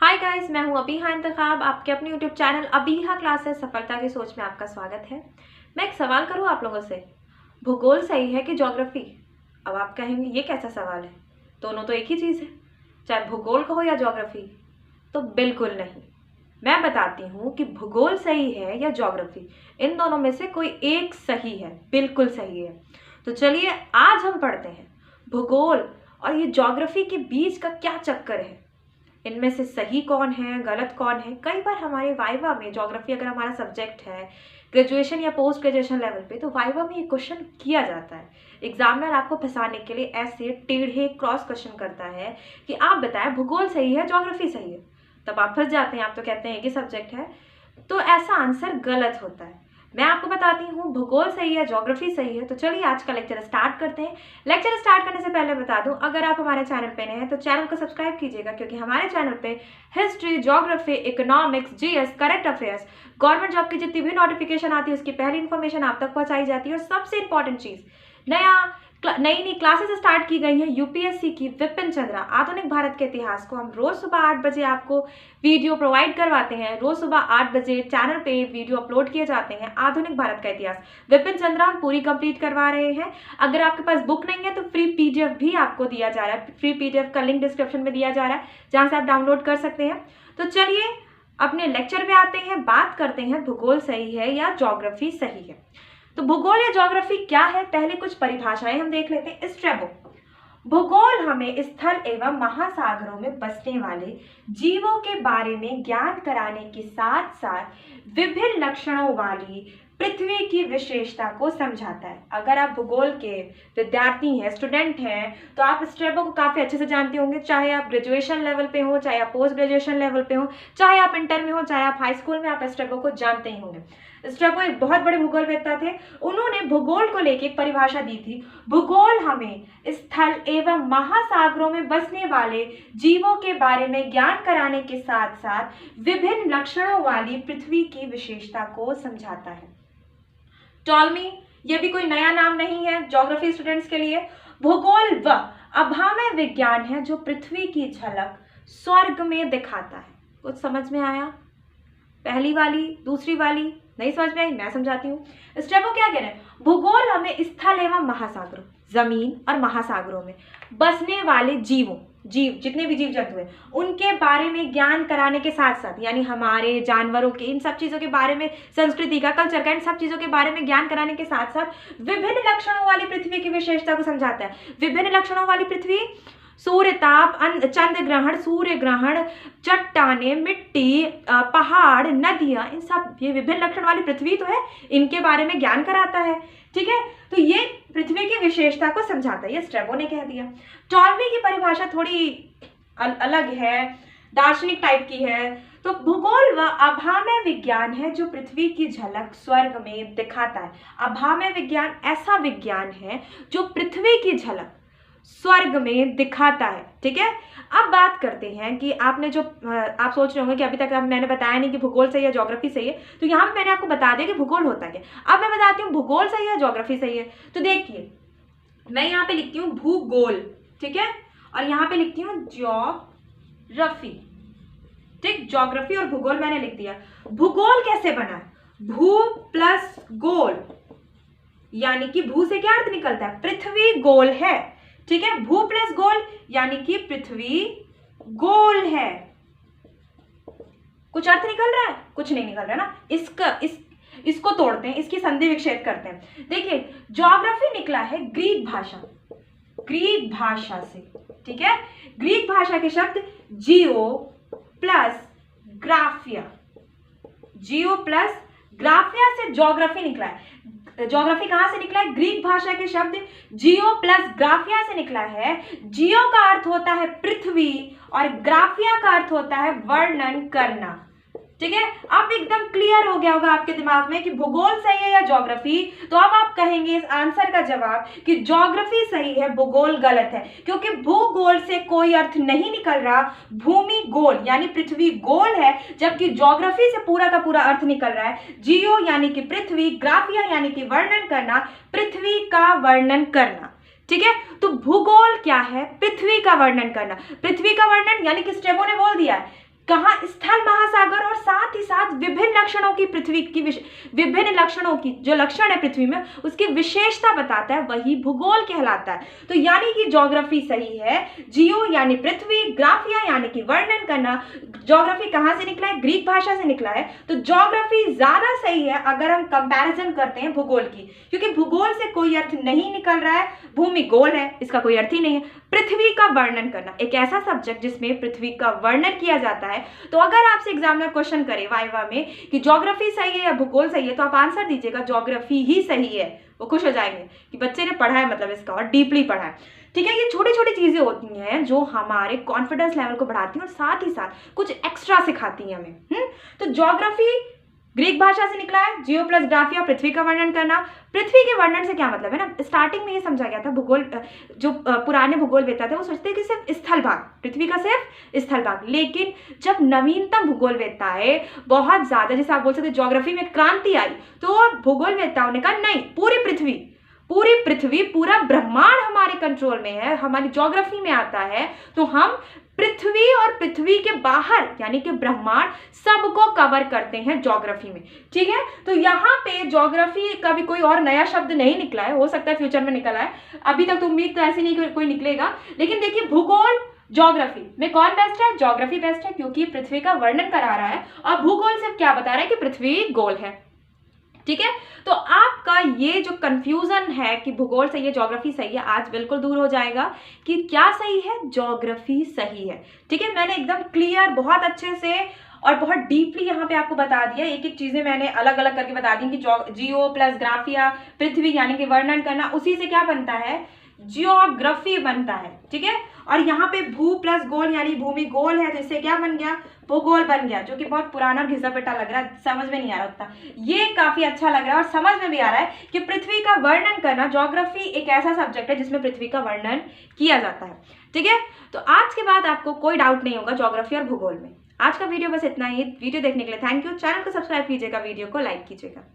Hi guys, मैं हूं अबीहा इंतखाब। आपके अपने यूट्यूब चैनल अबीहा क्लासेस सफलता की सोच में आपका स्वागत है। मैं एक सवाल करूं आप लोगों से, भूगोल सही है कि ज्योग्राफी? अब आप कहेंगे ये कैसा सवाल है, दोनों तो एक ही चीज़ है, चाहे भूगोल कहो या ज्योग्राफी। तो बिल्कुल नहीं, मैं बताती हूँ कि भूगोल सही है या ज्योग्राफी। इन दोनों में से कोई एक सही है, बिल्कुल सही है। तो चलिए आज हम पढ़ते हैं भूगोल और ये ज्योग्राफी के बीच का क्या चक्कर है, इनमें से सही कौन है गलत कौन है। कई बार हमारे वाइवा में ज्योग्राफी अगर हमारा सब्जेक्ट है ग्रेजुएशन या पोस्ट ग्रेजुएशन लेवल पे, तो वाइवा में ये क्वेश्चन किया जाता है। एग्जामिनर आपको फंसाने के लिए ऐसे टेढ़े क्रॉस क्वेश्चन करता है कि आप बताएं भूगोल सही है ज्योग्राफी सही है। तब आप फंस जाते हैं, आप तो कहते हैं एक ही सब्जेक्ट है, तो ऐसा आंसर गलत होता है। मैं आपको बताती हूँ भूगोल सही है ज्योग्राफी सही है। तो चलिए आज का लेक्चर स्टार्ट करते हैं। लेक्चर स्टार्ट करने से पहले बता दूं, अगर आप हमारे चैनल पे नए हैं तो चैनल को सब्सक्राइब कीजिएगा, क्योंकि हमारे चैनल पे history, geography, economics, GS, current affairs, government job की जितनी भी नोटिफिकेशन आती है उसकी पहली इन्फॉर्मेशन आप तक पहुंचाई जाती है। और सबसे इंपॉर्टेंट चीज़, नई क्लासेस स्टार्ट की गई हैं यूपीएससी की विपिन चंद्रा आधुनिक भारत के इतिहास को हम रोज सुबह 8 बजे आपको वीडियो प्रोवाइड करवाते हैं। रोज सुबह 8 बजे चैनल पे वीडियो अपलोड किए जाते हैं। आधुनिक भारत का इतिहास विपिन चंद्रा हम पूरी कंप्लीट करवा रहे हैं। अगर आपके पास बुक नहीं है तो फ्री पीडीएफ भी आपको दिया जा रहा है। फ्री पीडीएफ का लिंक डिस्क्रिप्शन में दिया जा रहा है, जहाँ से आप डाउनलोड कर सकते हैं। तो चलिए अपने लेक्चर में आते हैं, बात करते हैं भूगोल सही है या ज्योग्राफी सही है। तो भूगोल या ज्योग्राफी क्या है, पहले कुछ परिभाषाएं हम देख लेते हैं। स्ट्रैबो, भूगोल हमें स्थल एवं महासागरों में बसने वाले जीवों के बारे में ज्ञान कराने के साथ साथ विभिन्न लक्षणों वाली पृथ्वी की विशेषता को समझाता है। अगर आप भूगोल के विद्यार्थी हैं, स्टूडेंट हैं, तो आप स्ट्रैबो को काफ़ी अच्छे से जानते होंगे। चाहे आप ग्रेजुएशन लेवल पे हो, चाहे आप पोस्ट ग्रेजुएशन लेवल पे हो, चाहे आप इंटर में हो, चाहे आप हाई स्कूल में, आप स्ट्रैबो को जानते ही होंगे। स्ट्रैबो एक बहुत बड़े भूगोलवेत्ता थे। उन्होंने भूगोल को लेकर एक परिभाषा दी थी, भूगोल हमें स्थल एवं महासागरों में बसने वाले जीवों के बारे में ज्ञान कराने के साथ साथ विभिन्न लक्षणों वाली पृथ्वी की विशेषता को समझाता है। टॉलमी, यह भी कोई नया नाम नहीं है ज्योग्राफी स्टूडेंट्स के लिए। भूगोल वह अभामय विज्ञान है जो पृथ्वी की झलक स्वर्ग में दिखाता है। कुछ समझ में आया? पहली वाली, दूसरी वाली नहीं समझ में आई? मैं समझाती हूँ। स्ट्रैबो क्या कह रहे हैं, भूगोल हमें स्थल एवं महासागरों, जमीन और महासागरों में बसने वाले जीवों, जितने भी जीव जंतु हैं, उनके बारे में ज्ञान कराने के साथ साथ, यानी हमारे जानवरों के, इन सब चीज़ों के बारे में, संस्कृति का, कल्चर का, इन सब चीज़ों के बारे में ज्ञान कराने के साथ साथ विभिन्न लक्षणों वाली पृथ्वी की विशेषता को समझाता है। विभिन्न लक्षणों वाली पृथ्वी, सूर्य ताप, चंद्र ग्रहण, सूर्य ग्रहण, चट्टाने, मिट्टी, पहाड़, नदियां, इन सब ये विभिन्न लक्षण वाली पृथ्वी तो है, इनके बारे में ज्ञान कराता है। ठीक है, तो ये पृथ्वी की विशेषता को समझाता है, ये स्ट्रैबो ने कह दिया। टॉलमी की परिभाषा थोड़ी अलग है, दार्शनिक टाइप की है। तो भूगोल वह अभामय विज्ञान है जो पृथ्वी की झलक स्वर्ग में दिखाता है। अभामय विज्ञान ऐसा विज्ञान है जो पृथ्वी की झलक स्वर्ग में दिखाता है। ठीक है, अब बात करते हैं कि आपने जो आप सोच रहे होंगे कि अभी तक मैंने बताया नहीं कि भूगोल सही है ज्योग्राफी सही है, तो यहाँ पे मैंने आपको बता दिया कि भूगोल होता क्या। अब मैं बताती हूँ भूगोल सही है ज्योग्राफी सही है। तो देखिए, मैं यहाँ पे लिखती हूँ भूगोल, ठीक है, और यहाँ पे लिखती हूँ ज्योग्राफी। ठीक, ज्योग्राफी और भूगोल मैंने लिख दिया। भूगोल कैसे बना है, भू प्लस गोल, यानी कि भू से क्या अर्थ निकलता है, पृथ्वी गोल है। ठीक है, भू प्लस गोल यानी कि पृथ्वी गोल है। कुछ अर्थ निकल रहा है? कुछ नहीं निकल रहा ना। इसको तोड़ते हैं, इसकी संधि विच्छेद करते हैं। देखिए, ज्योग्राफी निकला है ग्रीक भाषा से। ठीक है, ग्रीक भाषा के शब्द जियो प्लस ग्राफिया, से ज्योग्राफी निकला है। ज्योग्राफी कहां से निकला है, ग्रीक भाषा के शब्द जियो प्लस ग्राफिया से निकला है। जियो का अर्थ होता है पृथ्वी और ग्राफिया का अर्थ होता है वर्णन करना। ठीक है, अब एकदम क्लियर हो गया होगा आपके दिमाग में कि भूगोल सही है या ज्योग्राफी। तो अब आप कहेंगे इस आंसर का जवाब कि ज्योग्राफी सही है, भूगोल गलत है, क्योंकि भूगोल से कोई अर्थ नहीं निकल रहा। भूमि गोल यानी पृथ्वी गोल है, जबकि ज्योग्राफी से पूरा का पूरा अर्थ निकल रहा है जियो यानी कि पृथ्वी, ग्राफिया यानी कि वर्णन करना, पृथ्वी का वर्णन करना। ठीक है, तो भूगोल क्या है, पृथ्वी का वर्णन करना। पृथ्वी का वर्णन यानी कि स्ट्रैबो ने बोल दिया है कहाँ स्थल महासागर, और साथ ही साथ विभिन्न लक्षणों की पृथ्वी की विभिन्न लक्षणों की जो लक्षण है पृथ्वी में उसकी विशेषता बताता है, वही भूगोल कहलाता है। तो यानी कि ज्योग्राफी सही है, जियो यानी पृथ्वी, ग्राफिया यानी कि वर्णन करना। ज्योग्राफी कहाँ से निकला है? ग्रीक भाषा से निकला है। तो ज्योग्राफी ज्यादा सही है अगर हम कंपैरिजन करते हैं भूगोल की, क्योंकि भूगोल से कोई अर्थ नहीं निकल रहा है, भूमि गोल है, इसका कोई अर्थ ही नहीं है। पृथ्वी का वर्णन करना, एक ऐसा सब्जेक्ट जिसमें पृथ्वी का वर्णन किया जाता है। तो अगर आपसे एग्जामिनर क्वेश्चन करे वाइवा में कि ज्योग्राफी सही है या भूगोल सही है, तो आप आंसर दीजिएगा ज्योग्राफी ही सही है। वो खुश हो जाएंगे कि बच्चे ने पढ़ा है, मतलब इसका और डीपली पढ़ा है। ठीक है, ये छोटी छोटी चीजें होती हैं जो हमारे कॉन्फिडेंस लेवल को बढ़ाती हैं और साथ ही साथ कुछ एक्स्ट्रा सिखाती हैं हमें। तो ज्योग्राफी ग्रीक भाषा से निकला है, जियो प्लस ग्राफिया, पृथ्वी का वर्णन करना। पृथ्वी के वर्णन से क्या मतलब है ना, स्टार्टिंग में ये समझा गया था, भूगोल जो पुराने भूगोलवेत्ता थे वो सोचते हैं कि सिर्फ स्थल भाग, पृथ्वी का सिर्फ स्थल भाग। लेकिन जब नवीनतम भूगोलवेत्ता है, बहुत ज्यादा, जैसे आप बोल सकते ज्योग्राफी में क्रांति आई, तो भूगोलवेत्ताओं ने कहा नहीं, पूरी पृथ्वी पूरा ब्रह्मांड हमारे कंट्रोल में है, हमारी ज्योग्राफी में आता है। तो हम पृथ्वी और पृथ्वी के बाहर यानी कि ब्रह्मांड सबको कवर करते हैं ज्योग्राफी में। ठीक है, तो यहाँ पे ज्योग्राफी का भी कोई और नया शब्द नहीं निकला है, हो सकता है फ्यूचर में निकला है, अभी तक तो उम्मीद तो ऐसी नहीं कोई निकलेगा। लेकिन देखिए, भूगोल ज्योग्राफी में कौन बेस्ट है? ज्योग्राफी बेस्ट है, क्योंकि पृथ्वी का वर्णन करा रहा है और भूगोल सिर्फ क्या बता रहा है कि पृथ्वी गोल है। ठीक है, तो आपका ये जो कंफ्यूजन है कि भूगोल सही है ज्योग्राफी सही है, आज बिल्कुल दूर हो जाएगा कि क्या सही है, ज्योग्राफी सही है। ठीक है, मैंने एकदम क्लियर, बहुत अच्छे से और बहुत डीपली यहाँ पे आपको बता दिया, एक एक चीजें मैंने अलग अलग करके बता दी कि जियो प्लस ग्राफिया, पृथ्वी यानी कि वर्णन करना, उसी से क्या बनता है, जियोग्राफी बनता है। ठीक है, और यहाँ पे भू प्लस गोल यानी भूमि गोल है, तो इससे क्या बन गया, भूगोल बन गया, जो कि बहुत पुराना और घिसा पिटा लग रहा है, समझ में नहीं आ रहा उतना। ये काफी अच्छा लग रहा है और समझ में भी आ रहा है कि पृथ्वी का वर्णन करना, ज्योग्राफी एक ऐसा सब्जेक्ट है जिसमें पृथ्वी का वर्णन किया जाता है। ठीक है, तो आज के बाद आपको कोई डाउट नहीं होगा ज्योग्राफी और भूगोल में। आज का वीडियो बस इतना ही। वीडियो देखने के लिए थैंक यू। चैनल को सब्सक्राइब कीजिएगा, वीडियो को लाइक कीजिएगा।